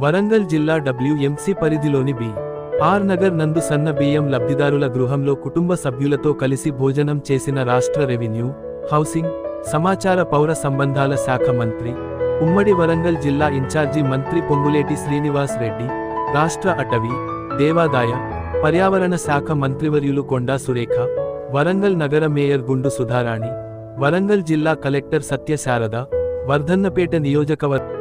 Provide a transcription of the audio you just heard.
వరంగల్ జిల్లా WMC పరిధిలోని are Nagar నందు సన్న బియ్యం లబ్ధిదారుల గృహంలో కుటుంబ సభ్యులతో కలిసి భోజనం చేసిన రాష్ట్ర రెవెన్యూ, హౌసింగ్, సమాచార పౌర సంబంధాల శాఖ మంత్రి, ఉమ్మడి వరంగల్ జిల్లా ఇన్ఛార్జి మంత్రి పొంగులేటి శ్రీనివాస్ రెడ్డి, రాష్ట్ర అటవీ, దేవాదాయ, పర్యావరణ శాఖ మంత్రివర్యులు కొండా సురేఖ, వరంగల్ నగర మేయర్ గుండు సుధారాణి, వరంగల్ జిల్లా కలెక్టర్ సత్య శారద, వర్ధన్నపేట నియోజకవర్గ